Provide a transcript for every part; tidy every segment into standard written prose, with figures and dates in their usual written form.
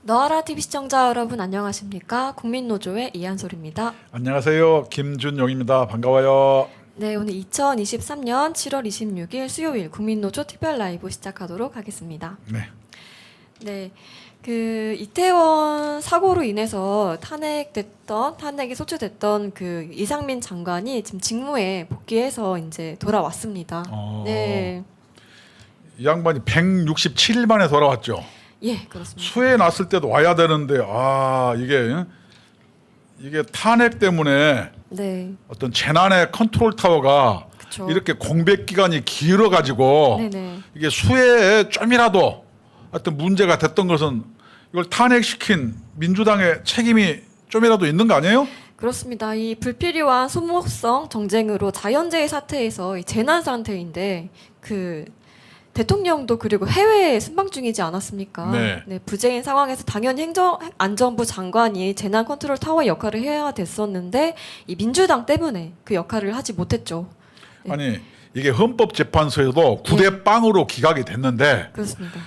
너하라 TV 시청자 여러분 안녕하십니까? 국민노조의 이한솔입니다. 안녕하세요. 김준용입니다. 반가워요. 네, 오늘 2023년 7월 26일 수요일 국민노조 특별 라이브 시작하도록 하겠습니다. 네. 네, 그 이태원 사고로 인해서 탄핵이 소추됐던 그 이상민 장관이 지금 직무에 복귀해서 이제 돌아왔습니다. 네, 이 양반이 167일 만에 돌아왔죠. 예, 그렇습니다. 수해 났을 때도 와야 되는데 이게 탄핵 때문에 네, 어떤 재난의 컨트롤 타워가 그쵸. 이렇게 공백 기간이 길어 가지고 네네. 이게 수해에 좀이라도 어떤 문제가 됐던 것은 이걸 탄핵시킨 민주당의 책임이 좀이라도 있는 거 아니에요? 그렇습니다. 이 불필요한 소모성 정쟁으로 자연재해 사태에서 이 재난 상태인데 그 대통령도 그리고 해외에 순방 중이지 않았습니까? 네. 부재인 상황에서 당연히 행정안전부 장관이 재난 컨트롤 타워 역할을 해야 됐었는데 이 민주당 때문에 그 역할을 하지 못했죠. 네. 아니 이게 헌법재판소에도 9대 0으로 기각이 됐는데 그렇습니다.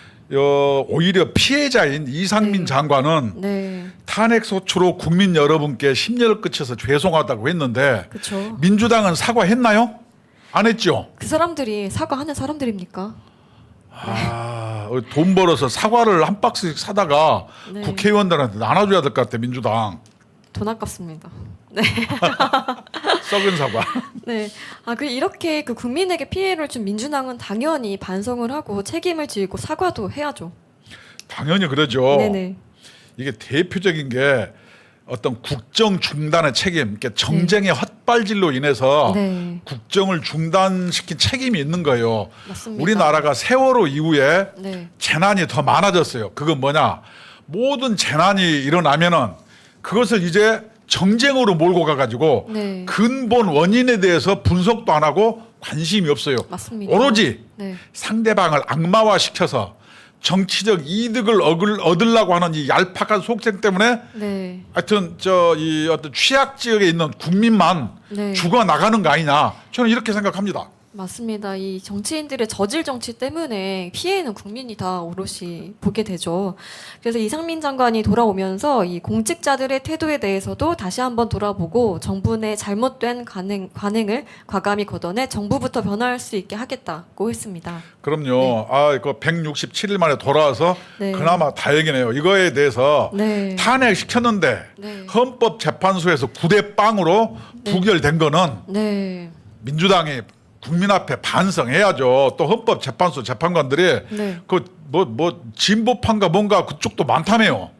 오히려 피해자인 이상민 네. 장관은 네, 탄핵 소추로 국민 여러분께 심려를 끼쳐서 죄송하다고 했는데 그렇죠. 민주당은 사과했나요? 안 했죠. 그 사람들이 사과하는 사람들입니까? 돈 벌어서 사과를 한 박스씩 사다가 네. 국회의원들한테 나눠줘야 될 것 같아 민주당. 돈 아깝습니다. 네. 썩은 사과. 네. 이렇게 그 국민에게 피해를 준 민주당은 당연히 반성을 하고 책임을 지고 사과도 해야죠. 당연히 그러죠. 네네. 이게 대표적인 게 어떤 국정 중단의 책임, 이렇게 정쟁의 헛발질로 인해서 네. 국정을 중단시킨 책임이 있는 거예요. 맞습니다. 우리나라가 세월호 이후에 네. 재난이 더 많아졌어요. 그건 뭐냐? 모든 재난이 일어나면은 그것을 이제 정쟁으로 몰고 가가지고 네. 근본 원인에 대해서 분석도 안 하고 관심이 없어요. 맞습니다. 오로지 네. 상대방을 악마화시켜서 정치적 이득을 얻으려고 하는 이 얄팍한 속생 때문에 네. 하여튼 이 어떤 취약 지역에 있는 국민만 네. 죽어 나가는 거 아니냐? 저는 이렇게 생각합니다. 맞습니다. 이 정치인들의 저질 정치 때문에 피해는 국민이 다 오롯이 보게 되죠. 그래서 이상민 장관이 돌아오면서 이 공직자들의 태도에 대해서도 다시 한번 돌아보고 정부 내 잘못된 관행을 과감히 걷어내 정부부터 변화할 수 있게 하겠다고 했습니다. 그럼요. 그 167일 만에 돌아와서 네. 그나마 다행이네요. 이거에 대해서 네. 탄핵시켰는데 네. 헌법재판소에서 9대 0으로 부결된 거는 네. 민주당이 국민 앞에 반성해야죠. 또 헌법재판소 재판관들이 네. 진보판가 뭔가 그쪽도 많다며요.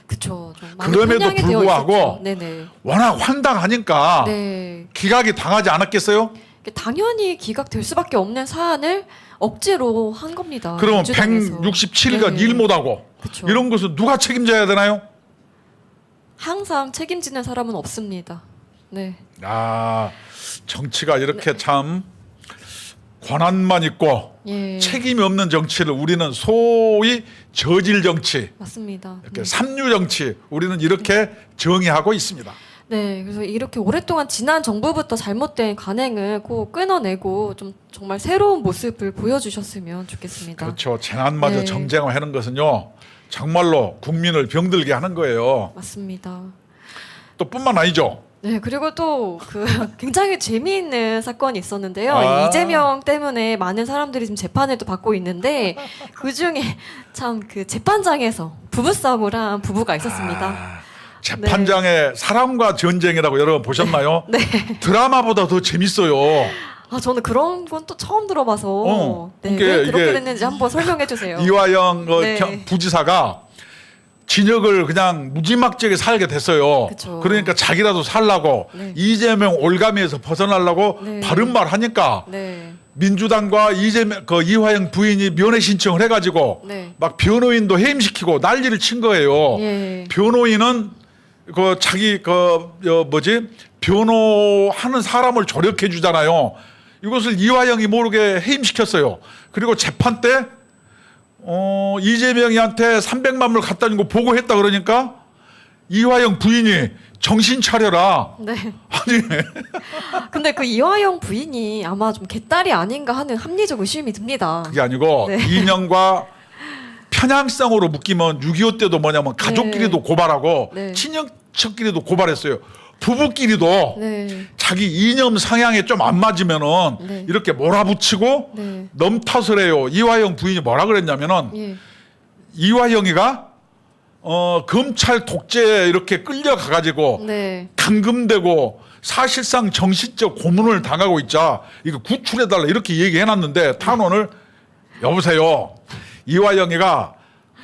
그렇죠. 그럼에도 불구하고 네네. 워낙 황당하니까 네. 기각이 당하지 않았겠어요? 당연히 기각될 수밖에 없는 사안을 억지로 한 겁니다. 그러면 민주당에서. 167일간 네. 일 못하고 그쵸. 이런 것은 누가 책임져야 되나요? 항상 책임지는 사람은 없습니다. 네. 정치가 이렇게 참 권한만 있고 예. 책임이 없는 정치를 우리는 소위 저질 정치, 맞습니다. 이렇게 삼류 정치 우리는 이렇게 정의하고 있습니다. 네, 그래서 이렇게 오랫동안 지난 정부부터 잘못된 관행을 꼭 끊어내고 좀 정말 새로운 모습을 보여주셨으면 좋겠습니다. 그렇죠. 재난마저 네. 정쟁화하는 것은요 정말로 국민을 병들게 하는 거예요. 맞습니다. 또 뿐만 아니죠. 네, 그리고 또 그 굉장히 재미있는 사건이 있었는데요. 이재명 때문에 많은 사람들이 지금 재판을 또 받고 있는데 그 중에 참 그 재판장에서 부부싸움을 한 부부가 있었습니다. 재판장의 사랑과 전쟁이라고 여러분 보셨나요? 네. 드라마보다 더 재밌어요. 저는 그런 건 또 처음 들어봐서 네, 이게- 왜 그렇게 이게 됐는지 한번 설명해 주세요. 이화영 네. 부지사가 진역을 그냥 무지막지하게 살게 됐어요. 그쵸. 그러니까 자기라도 살라고 네. 이재명 올가미에서 벗어나려고 네. 바른 말 하니까 네. 민주당과 이화영 부인이 면회 신청을 해가지고 네. 막 변호인도 해임시키고 난리를 친 거예요. 예. 변호인은 자기 변호하는 사람을 조력해 주잖아요. 이것을 이화영이 모르게 해임시켰어요. 그리고 재판 때 이재명이한테 300만 불 갖다 준 거 보고했다 그러니까 이화영 부인이 정신 차려라. 네. 아니 근데 그 이화영 부인이 아마 좀 개딸이 아닌가 하는 합리적 의심이 듭니다. 그게 아니고 네. 인연과 편향성으로 묶이면 6.25 때도 뭐냐면 가족끼리도 고발하고 네. 친인척끼리도 고발했어요. 부부끼리도 네. 자기 이념 성향에 좀 안 맞으면은 네. 이렇게 몰아붙이고 네. 넘탓을 해요. 이화영 부인이 뭐라 그랬냐면은 예. 이화영이가 검찰 독재에 이렇게 끌려가 가지고 네. 감금되고 사실상 정신적 고문을 당하고 있자 이거 구출해달라 이렇게 얘기해놨는데 탄원을 여보세요. 이화영이가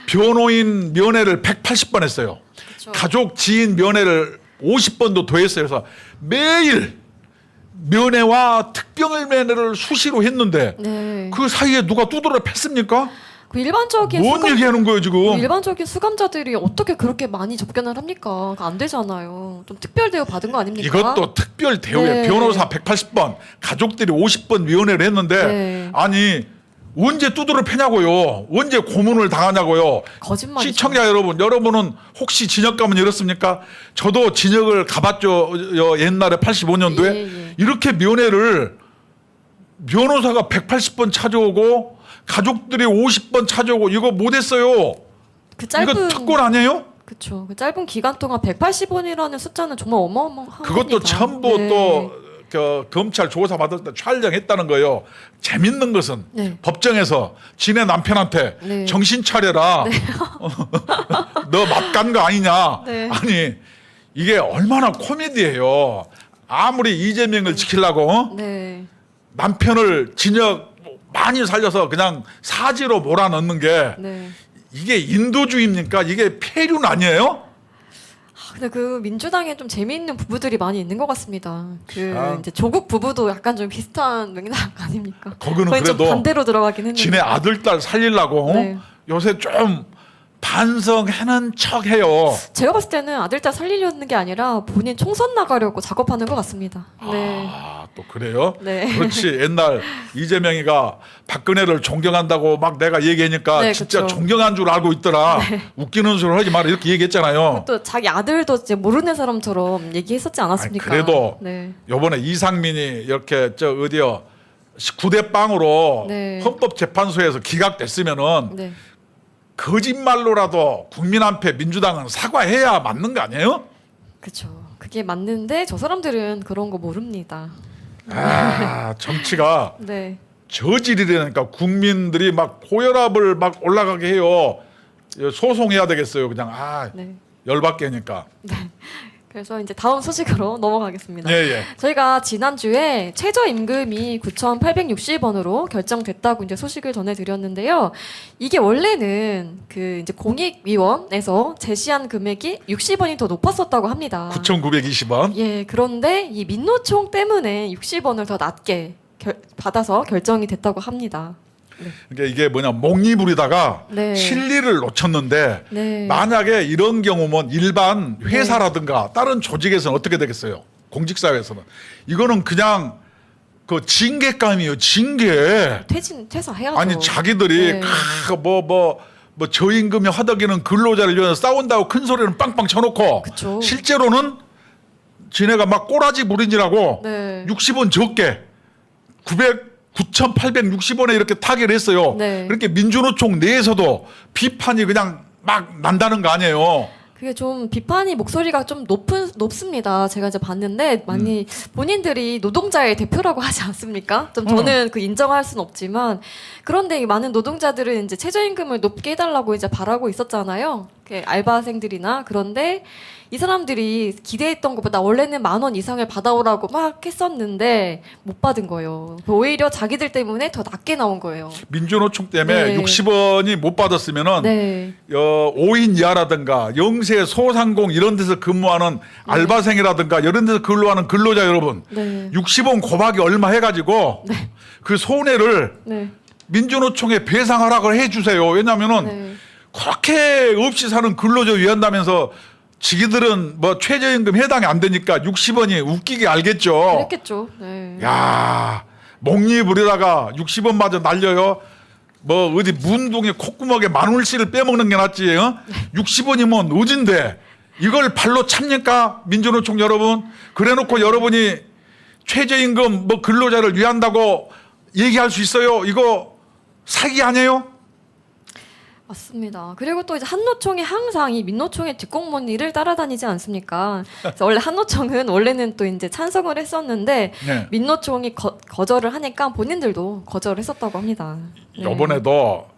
변호인 면회를 180번 했어요. 그쵸. 가족 지인 면회를 50번도 더 했어요. 그래서 매일 면회와 특별 면회를 수시로 했는데 네. 그 사이에 누가 두드려 팼습니까? 그 일반적인 뭔 얘기하는 거예요 지금? 일반적인 수감자들이 어떻게 그렇게 많이 접견을 합니까? 그거 안 되잖아요. 좀 특별 대우 받은 거 아닙니까? 이것도 특별 대우에 네. 변호사 180번, 가족들이 50번 위원회를 했는데 네. 아니 언제 두드려 패냐고요? 언제 고문을 당하냐고요? 거짓말이죠. 시청자 여러분은 혹시 진역 가면 이렇습니까? 저도 진역을 가봤죠. 옛날에 85년도에 예, 예. 이렇게 면회를 변호사가 180번 찾아오고 가족들이 50번 찾아오고 이거 못했어요. 그 짧은 이거 특권 아니에요? 그렇죠. 그 짧은 기간 동안 180원이라는 숫자는 정말 어마어마한 그것도 겁니다. 전부 네. 또 검찰 조사 받을 때 촬영했다는 거예요. 재밌는 것은 네. 법정에서 지네 남편한테 네. 정신 차려라. 너 맞간 거 아니냐. 네. 아니 이게 얼마나 코미디예요. 아무리 이재명을 지키려고 네. 남편을 진역 많이 살려서 그냥 사지로 몰아넣는 게 네. 이게 인도주의입니까? 이게 폐륜 아니에요? 근데 그 민주당에 좀 재미있는 부부들이 많이 있는 것 같습니다. 그 아. 이제 조국 부부도 약간 좀 비슷한 맥락 아닙니까? 거기는 거의 좀 그래도 반대로 들어가긴 했는데. 지네 아들 딸 살리려고 네. 요새 좀 반성하는 척 해요. 제가 봤을 때는 아들 딸 살리려는 게 아니라 본인 총선 나가려고 작업하는 것 같습니다. 네. 아, 또 그래요? 네. 그렇지. 옛날 이재명이가 박근혜를 존경한다고 막 내가 얘기하니까 네, 진짜 그쵸. 존경한 줄 알고 있더라. 웃기는 소리 하지 마라 이렇게 얘기했잖아요. 또 자기 아들도 이제 모르는 사람처럼 얘기했었지 않았습니까? 아니, 그래도 네. 요번에 이상민이 이렇게 저 어디요 9대 빵으로 네. 헌법재판소에서 기각됐으면은 네. 거짓말로라도 국민 앞에 민주당은 사과해야 맞는 거 아니에요? 그렇죠. 그게 맞는데 저 사람들은 그런 거 모릅니다. 아, 정치가 네. 저질이라니까 국민들이 막 고혈압을 막 올라가게 해요. 소송해야 되겠어요. 그냥 네. 열받게 하니까. 그래서 이제 다음 소식으로 넘어가겠습니다. 예, 예. 저희가 지난주에 최저임금이 9,860원으로 결정됐다고 이제 소식을 전해드렸는데요. 이게 원래는 그 이제 공익위원회에서 제시한 금액이 60원이 더 높았었다고 합니다. 9,920원. 예, 그런데 이 민노총 때문에 60원을 더 낮게 받아서 결정이 됐다고 합니다. 그러니까 이게 뭐냐 목리부리다가 네. 실리를 놓쳤는데 네. 만약에 이런 경우면 일반 회사라든가 다른 조직에서는 어떻게 되겠어요? 공직사회에서는 이거는 그냥 그 징계감이에요. 징계. 퇴사해야죠. 아니 자기들이 네. 뭐 저임금이 허덕이는 근로자를 위해서 싸운다고 큰 소리는 빵빵 쳐놓고 그쵸. 실제로는 지네가 막 꼬라지 부린이라고 네. 60원 적게 9,860원에 이렇게 타결을 했어요. 네. 그렇게 민주노총 내에서도 비판이 그냥 막 난다는 거 아니에요. 그게 좀 비판이 목소리가 좀 높습니다. 제가 이제 봤는데 많이 본인들이 노동자의 대표라고 하지 않습니까? 좀 저는 그 인정할 수는 없지만 그런데 이 많은 노동자들은 이제 최저임금을 높게 해달라고 이제 바라고 있었잖아요. 알바생들이나 그런데 이 사람들이 기대했던 것보다 원래는 10,000원 이상을 받아오라고 막 했었는데 못 받은 거예요. 오히려 자기들 때문에 더 낮게 나온 거예요. 민주노총 때문에 네. 60원이 못 받았으면은 네. 5인 이하라든가 영세 소상공 이런 데서 근무하는 알바생이라든가 이런 데서 근로하는 근로자 여러분 네. 60원 곱하기 얼마 해가지고 그 손해를 네. 민주노총에 배상하라고 해주세요. 왜냐하면은 네. 그렇게 없이 사는 근로자 위한다면서 지기들은 뭐 최저임금 해당이 안 되니까 60원이 웃기게 알겠죠. 그랬겠죠. 네. 야 목리부리다가 60원마저 날려요. 뭐 어디 문동에 콧구멍에 마늘씨를 빼먹는 게 낫지. 60원이면 어딘데 이걸 발로 찹니까? 민주노총 여러분. 그래놓고 여러분이 최저임금 뭐 근로자를 위한다고 얘기할 수 있어요? 이거 사기 아니에요? 맞습니다. 그리고 또 이제 한노총이 항상 이 민노총의 뒷공무원 일을 따라다니지 않습니까? 그래서 원래 한노총은 원래는 또 이제 찬성을 했었는데 네. 민노총이 거절을 하니까 본인들도 거절을 했었다고 합니다. 네. 이번에도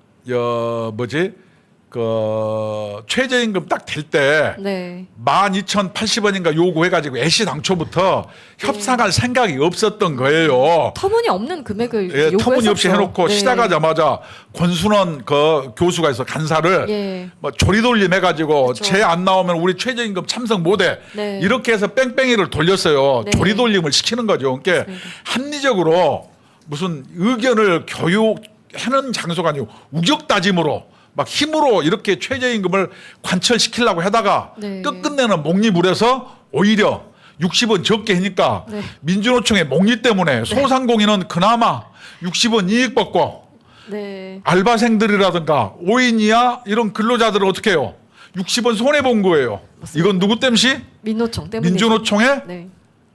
최저임금 딱 될 때 네. 12,080원인가 요구해가지고 애시당초부터 협상할 생각이 없었던 거예요. 터무니없는 금액을 예, 터무니없이 요구했었죠. 해놓고 네. 시작하자마자 권순원 그 교수가 있어 간사를 예. 뭐 조리돌림 해가지고 그쵸. 쟤 안 나오면 우리 최저임금 참석 못해 네. 이렇게 해서 뺑뺑이를 돌렸어요. 네. 조리돌림을 시키는 거죠. 그러니까 맞습니다. 합리적으로 무슨 의견을 교육하는 장소가 아니고 우격다짐으로 막 힘으로 이렇게 최저임금을 관철시키려고 하다가 네. 끝끝내는 목리부려서 오히려 60원 적게 하니까 네. 민주노총의 목리 때문에 소상공인은 그나마 60원 이익 받고 네. 알바생들이라든가 5인 이하 이런 근로자들은 어떻게 해요? 60원 손해본 거예요. 맞습니다. 이건 누구 땜시? 민노총 때문에. 민주노총의 네.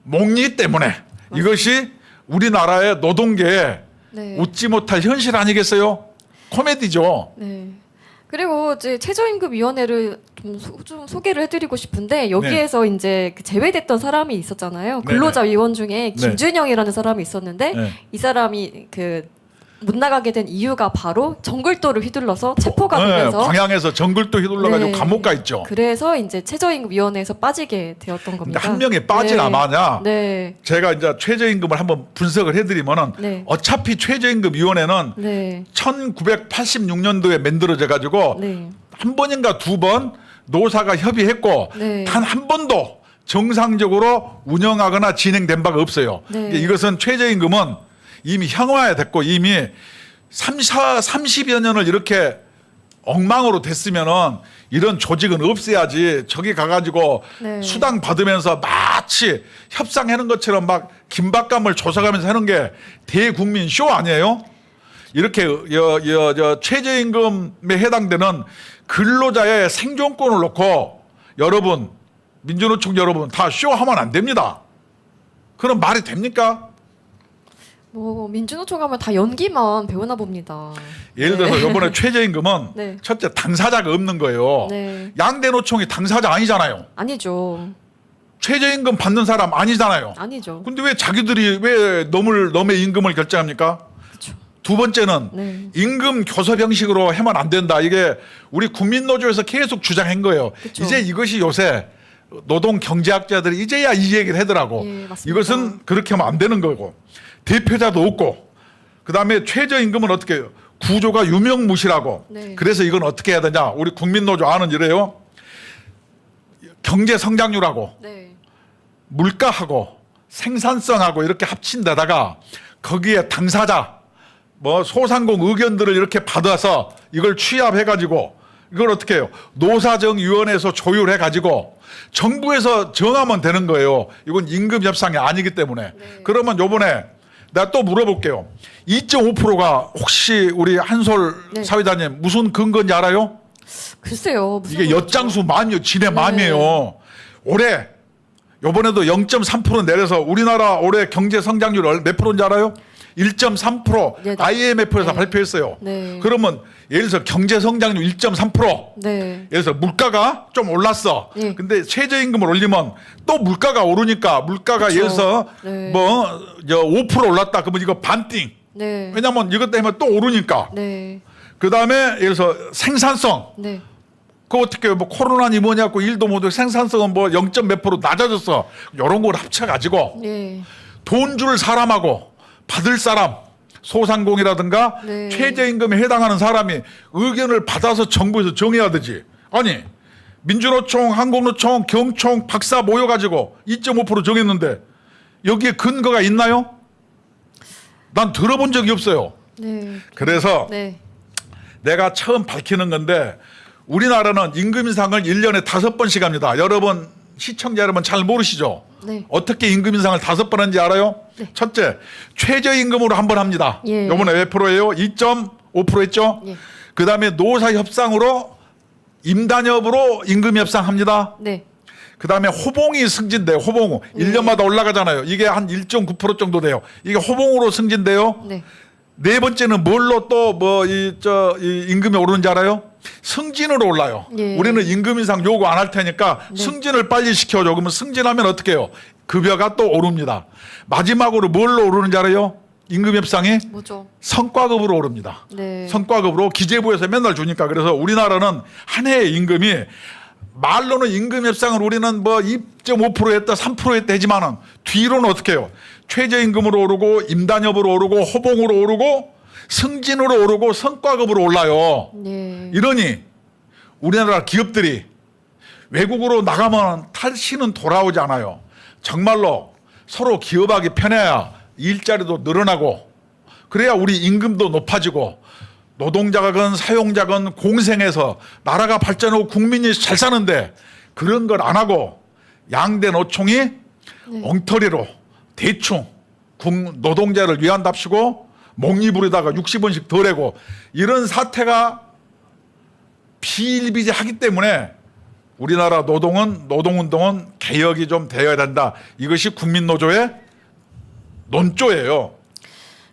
목리 때문에 이것이 우리나라의 노동계의 네. 웃지 못할 현실 아니겠어요? 코미디죠. 네. 그리고 이제 최저임금위원회를 좀 소개를 해드리고 싶은데 여기에서 이제 그 제외됐던 사람이 있었잖아요. 근로자위원 중에 김준영이라는 사람이 있었는데 네. 이 사람이 그 못 나가게 된 이유가 바로 정글도를 휘둘러서 체포가 되면서 광양에서 정글도 휘둘러가지고 네. 감옥 가 있죠. 그래서 이제 최저임금위원회에서 빠지게 되었던 근데 겁니다. 한 명이 빠지나 네. 마냐? 네. 제가 이제 최저임금을 한번 분석을 해드리면은 네. 어차피 최저임금위원회는 네. 1986년도에 만들어져 가지고 네. 한 번인가 두 번 노사가 협의했고 네. 단 한 번도 정상적으로 운영하거나 진행된 바가 없어요. 네. 그러니까 이것은 최저임금은 이미 형화됐고 이미 30여 년을 이렇게 엉망으로 됐으면은 이런 조직은 없애야지. 저기 가가지고 네. 수당 받으면서 마치 협상하는 것처럼 막 긴박감을 조사가면서 하는 게 대국민 쇼 아니에요? 이렇게 최저임금에 해당되는 근로자의 생존권을 놓고 여러분 민주노총 여러분 다 쇼하면 안 됩니다. 그럼 말이 됩니까? 뭐 민주노총 가면 다 연기만 배우나 봅니다. 예를 들어서 이번에 최저임금은 네. 첫째 당사자가 없는 거예요. 네. 양대 노총이 당사자 아니잖아요. 아니죠. 최저임금 받는 사람 아니잖아요. 아니죠. 근데 왜 자기들이 왜 넘의 임금을 결정합니까? 그렇죠. 두 번째는 네. 임금 교섭 형식으로 하면 안 된다. 이게 우리 국민노조에서 계속 주장한 거예요. 그쵸. 이제 이것이 요새 노동 경제학자들이 이제야 이 얘기를 하더라고. 예, 맞습니다. 이것은 그렇게 하면 안 되는 거고 대표자도 없고 그다음에 최저임금은 어떻게 해요? 구조가 유명무실하고 네. 그래서 이건 어떻게 해야 되냐? 우리 국민노조 아는 이래요. 경제 성장률하고 네. 물가하고 생산성하고 이렇게 합친 데다가 거기에 당사자 뭐 소상공 의견들을 이렇게 받아서 이걸 취합해 가지고 이걸 어떻게 해요? 노사정위원회에서 조율해 가지고 정부에서 정하면 되는 거예요. 이건 임금 협상이 아니기 때문에. 네. 그러면 요번에 내가 또 물어볼게요. 2.5%가 혹시 우리 한솔 네. 사회자님 무슨 근거인지 알아요? 글쎄요. 무슨 이게 거죠? 엿장수 마음이요. 지네 네. 마음이에요. 올해 요번에도 0.3% 내려서 우리나라 올해 경제 성장률 몇 프로인지 알아요? 1.3% 네, IMF에서 네. 발표했어요. 네. 그러면 예를 들어서 경제 성장률 1.3%. 네. 예를 들어서 물가가 좀 올랐어. 네. 근데 최저임금을 올리면 또 물가가 오르니까 물가가 그쵸. 예를 들어서 네. 뭐 5% 올랐다. 그러면 이거 반띵. 네. 왜냐면 이것 때문에 또 오르니까. 네. 그다음에 예를 들어서 생산성. 네. 그 어떻게 뭐 코로나니 뭐냐고 일도 못하고 생산성은 뭐 0. 몇 프로 낮아졌어. 이런 걸 합쳐가지고 네. 돈 줄 사람하고 받을 사람 소상공이라든가 네. 최저임금에 해당하는 사람이 의견을 받아서 정부에서 정해야 되지. 아니 민주노총, 한국노총, 경총, 박사 모여가지고 2.5% 정했는데 여기에 근거가 있나요? 난 들어본 적이 없어요. 네. 그래서 네. 내가 처음 밝히는 건데 우리나라는 임금 인상을 1년에 5번씩 합니다. 여러분 시청자 여러분 잘 모르시죠? 네. 어떻게 임금 인상을 5번 하는지 알아요? 네. 첫째, 최저임금으로 한 번 합니다. 예. 요번에 몇 프로예요? 2.5% 했죠? 예. 그다음에 노사 협상으로 임단협으로 임금 협상합니다. 네. 그다음에 호봉이 승진돼요. 호봉 1년마다 올라가잖아요. 이게 한 1.9% 정도 돼요. 이게 호봉으로 승진돼요. 네. 네 번째는 뭘로 또 뭐 이 임금이 오르는지 알아요? 승진으로 올라요. 예. 우리는 임금 인상 요구 안 할 테니까 네. 승진을 빨리 시켜줘. 그러면 승진하면 어떻게 해요? 급여가 또 오릅니다. 마지막으로 뭘로 오르는지 알아요? 임금 협상이 뭐죠? 성과급으로 오릅니다. 네. 성과급으로 기재부에서 맨날 주니까. 그래서 우리나라는 한 해의 임금이 말로는 임금 협상을 우리는 뭐 2.5% 했다 3% 했다 하지만은 뒤로는 어떻게 해요? 최저임금으로 오르고 임단협으로 오르고 호봉으로 오르고 승진으로 오르고 성과급으로 올라요. 네. 이러니 우리나라 기업들이 외국으로 나가면 탈시는 돌아오지 않아요. 정말로 서로 기업하기 편해야 일자리도 늘어나고 그래야 우리 임금도 높아지고 노동자건 사용자건 공생해서 나라가 발전하고 국민이 잘 사는데 그런 걸 안 하고 양대 노총이 엉터리로 대충 노동자를 위한답시고 목리부리다가 60원씩 더 내고 이런 사태가 비일비재하기 때문에 우리나라 노동운동은 개혁이 좀 되어야 된다. 이것이 국민노조의 논조예요.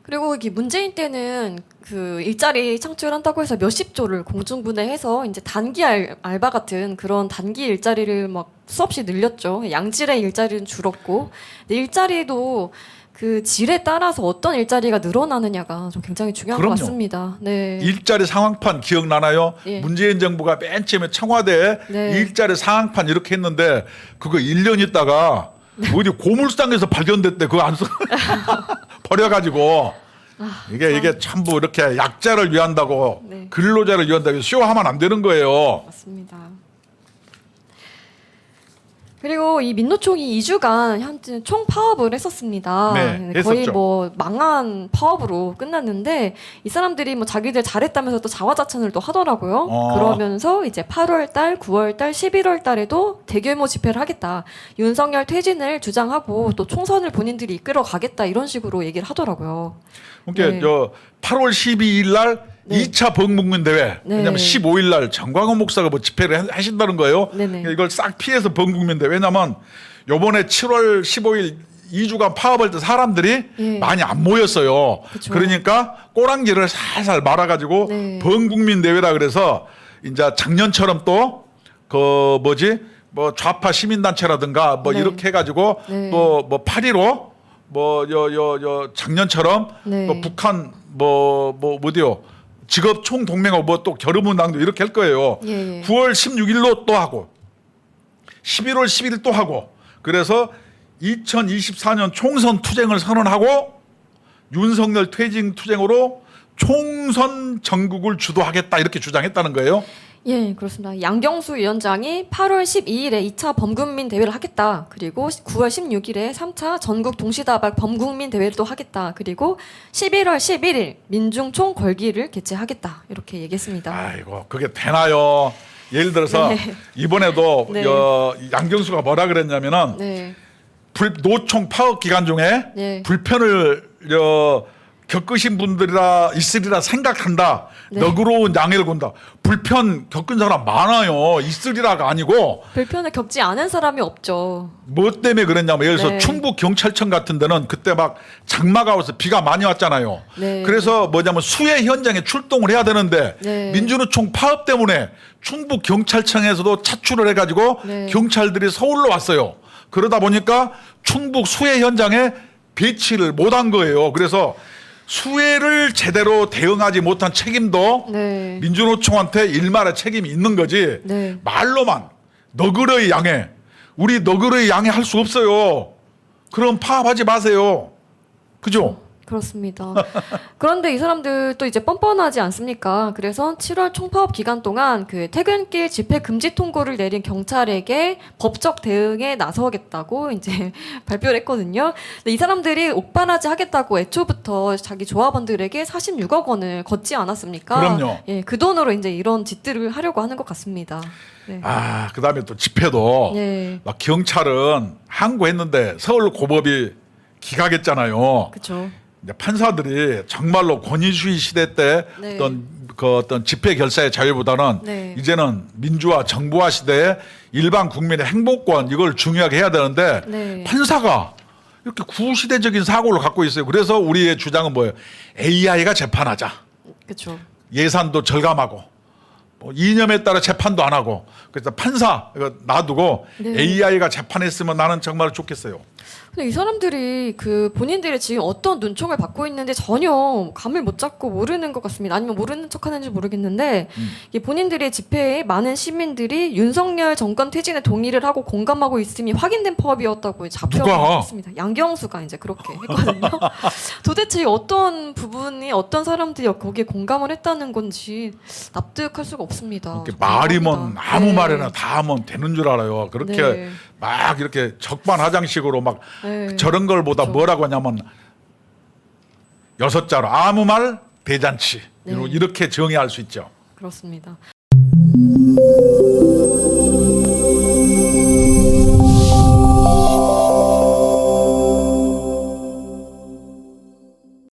그리고 이게 문재인 때는 그 일자리 창출한다고 해서 몇십 조를 공중분해해서 이제 단기 알바 같은 그런 단기 일자리를 막 수없이 늘렸죠. 양질의 일자리는 줄었고, 근데 일자리도 그 질에 따라서 어떤 일자리가 늘어나느냐가 좀 굉장히 중요한 그럼요. 것 같습니다. 네. 일자리 상황판 기억나나요? 예. 문재인 정부가 맨 처음에 청와대에 네. 일자리 상황판 이렇게 했는데 그거 1년 있다가 어디 고물상에서 발견됐대. 그거 안 써. 버려가지고 이게 전부 이렇게 약자를 위한다고 네. 근로자를 위한다고 쇼하면 안 되는 거예요. 맞습니다. 그리고 이 민노총이 2주간 현재 총 파업을 했었습니다. 네, 거의 했었죠. 뭐 망한 파업으로 끝났는데 이 사람들이 뭐 자기들 잘했다면서 또 자화자찬을 또 하더라고요. 그러면서 이제 8월 달, 9월 달, 11월 달에도 대규모 집회를 하겠다. 윤석열 퇴진을 주장하고 또 총선을 본인들이 이끌어 가겠다 이런 식으로 얘기를 하더라고요. 그러니까 네. 저 8월 12일 날 네. 2차 범국민 대회. 네. 왜냐면 15일 날 정광훈 목사가 뭐 집회를 하신다는 거예요. 네네. 이걸 싹 피해서 범국민 대회. 왜냐면 요번에 7월 15일 2주간 파업할 때 사람들이 예. 많이 안 모였어요. 그쵸. 그러니까 꼬랑지를 살살 말아가지고 네. 범국민 대회라 그래서 이제 작년처럼 또 그 뭐지 뭐 좌파 시민단체라든가 뭐 네. 이렇게 해가지고 네. 또 뭐 8.15 뭐 작년처럼 네. 또 북한 어디요 직업 총동맹하고 뭐 또 결의문당도 이렇게 할 거예요. 예, 예. 9월 16일로 또 하고 11월 10일 또 하고 그래서 2024년 총선 투쟁을 선언하고 윤석열 퇴진 투쟁으로 총선 전국을 주도하겠다 이렇게 주장했다는 거예요. 예, 그렇습니다. 양경수 위원장이 8월 12일에 2차 범국민 대회를 하겠다. 그리고 9월 16일에 3차 전국 동시다발 범국민 대회를 또 하겠다. 그리고 11월 11일 민중총 걸기를 개최하겠다. 이렇게 얘기했습니다. 아이고 그게 되나요? 예를 들어서 네. 이번에도 네. 양경수가 뭐라 그랬냐면은 네. 노총 파업 기간 중에 네. 불편을 겪으신 분들이라 있으리라 생각한다. 네. 너그러운 양해를 군다. 불편 겪은 사람 많아요. 있으리라가 아니고 불편을 겪지 않은 사람이 없죠. 뭐 때문에 그랬냐면 예를 들어서 네. 충북 경찰청 같은 데는 그때 막 장마가 와서 비가 많이 왔잖아요. 네. 그래서 뭐냐면 수해 현장에 출동을 해야 되는데 네. 민주노총 파업 때문에 충북 경찰청에서도 차출을 해가지고 네. 경찰들이 서울로 왔어요. 그러다 보니까 충북 수해 현장에 배치를 못한 거예요. 그래서 수해를 제대로 대응하지 못한 책임도 네. 민주노총한테 일말의 책임이 있는 거지. 네. 말로만 너그러이 양해. 우리 너그러이 양해할 수 없어요. 그럼 파업하지 마세요. 그죠? 그렇습니다. 그런데 이 사람들 또 이제 뻔뻔하지 않습니까? 그래서 7월 총파업 기간 동안 그 퇴근길 집회 금지 통고를 내린 경찰에게 법적 대응에 나서겠다고 이제 발표를 했거든요. 근데 이 사람들이 옥바라지 하겠다고 애초부터 자기 조합원들에게 46억 원을 걷지 않았습니까? 그럼요. 예, 그 돈으로 이제 이런 짓들을 하려고 하는 것 같습니다. 네. 아, 그다음에 또 집회도 네. 막 경찰은 항고했는데 서울 고법이 기각했잖아요. 그렇죠. 이제 판사들이 정말로 권위주의 시대 때 네. 어떤 집회 결사의 자유보다는 네. 이제는 민주화 정부화 시대에 일반 국민의 행복권 이걸 중요하게 해야 되는데 네. 판사가 이렇게 구시대적인 사고를 갖고 있어요. 그래서 우리의 주장은 뭐예요? AI가 재판하자. 그렇죠. 예산도 절감하고 뭐 이념에 따라 재판도 안 하고 그래서 판사 이거 놔두고 네. AI가 재판했으면 나는 정말 좋겠어요. 근데 이 사람들이 그 본인들이 지금 어떤 눈총을 받고 있는데 전혀 감을 못 잡고 모르는 것 같습니다. 아니면 모르는 척하는지 모르겠는데 이 본인들의 집회에 많은 시민들이 윤석열 정권 퇴진에 동의를 하고 공감하고 있음이 확인된 파업이었다고 누가? 잡혀갔습니다. 양경수가 이제 그렇게 했거든요. 도대체 어떤 부분이 어떤 사람들이 거기에 공감을 했다는 건지 납득할 수가 없습니다. 이렇게 말이면 죄송합니다. 아무 네. 말이나 다 하면 되는 줄 알아요. 그렇게 네. 막 이렇게 적반하장식으로 막 네. 저런 걸 보다 그렇죠. 뭐라고 하냐면 6자로 아무 말 대잔치 네. 이렇게 정의할 수 있죠. 그렇습니다.